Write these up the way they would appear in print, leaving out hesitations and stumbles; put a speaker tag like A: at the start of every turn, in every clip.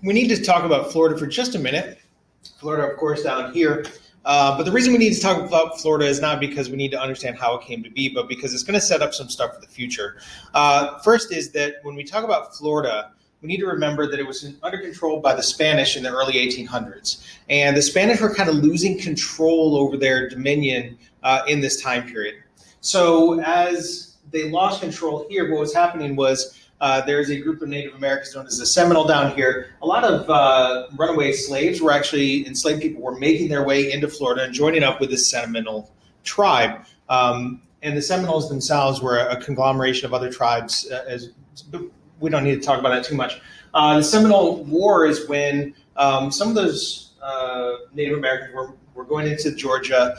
A: we need to talk about Florida for just a minute. Florida, of course, down here. But the reason we need to talk about Florida is not because we need to understand how it came to be, but because it's going to set up some stuff for the future. First is that when we talk about Florida, we need to remember that it was under control by the Spanish in the early 1800s. And the Spanish were kind of losing control over their dominion in this time period. So as they lost control here, what was happening was there's a group of Native Americans known as the Seminole down here. A lot of runaway slaves were actually, enslaved people were making their way into Florida and joining up with the Seminole tribe. And the Seminoles themselves were a conglomeration of other tribes. We don't need to talk about that too much. The Seminole War is when some of those Native Americans were going into Georgia.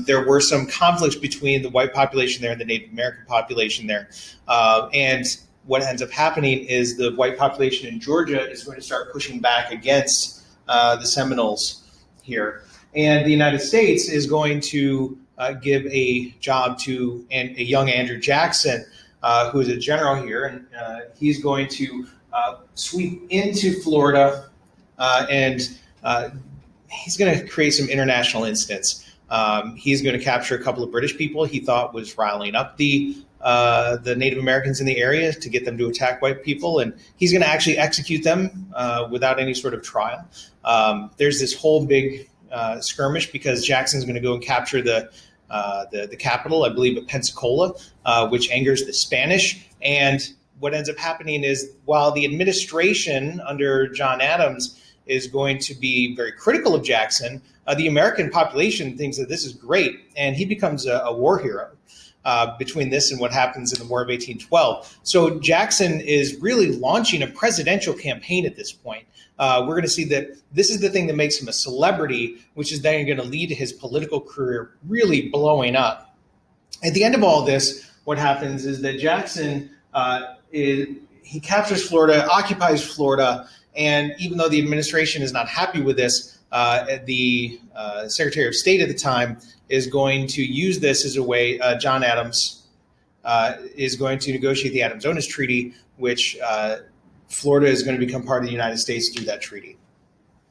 A: There were some conflicts between the white population there and the Native American population there. And what ends up happening is the white population in Georgia is going to start pushing back against the Seminoles here. And the United States is going to give a job to a young Andrew Jackson, who is a general here, and he's going to sweep into Florida and he's going to create some international incidents. He's going to capture a couple of British people he thought was riling up the Native Americans in the area to get them to attack white people, and he's going to actually execute them without any sort of trial. There's this whole big skirmish because Jackson's going to go and capture the capital, I believe, at Pensacola, which angers the Spanish. And what ends up happening is while the administration under John Adams is going to be very critical of Jackson, the American population thinks that this is great, and he becomes a war hero between this and what happens in the War of 1812. So Jackson is really launching a presidential campaign at this point. We're going to see that this is the thing that makes him a celebrity, which is then going to lead to his political career really blowing up. At the end of all this, what happens is that Jackson, he captures Florida, occupies Florida, and even though the administration is not happy with this, the Secretary of State at the time is going to use this as a way. John Adams is going to negotiate the Adams-Onis Treaty, which Florida is going to become part of the United States through that treaty.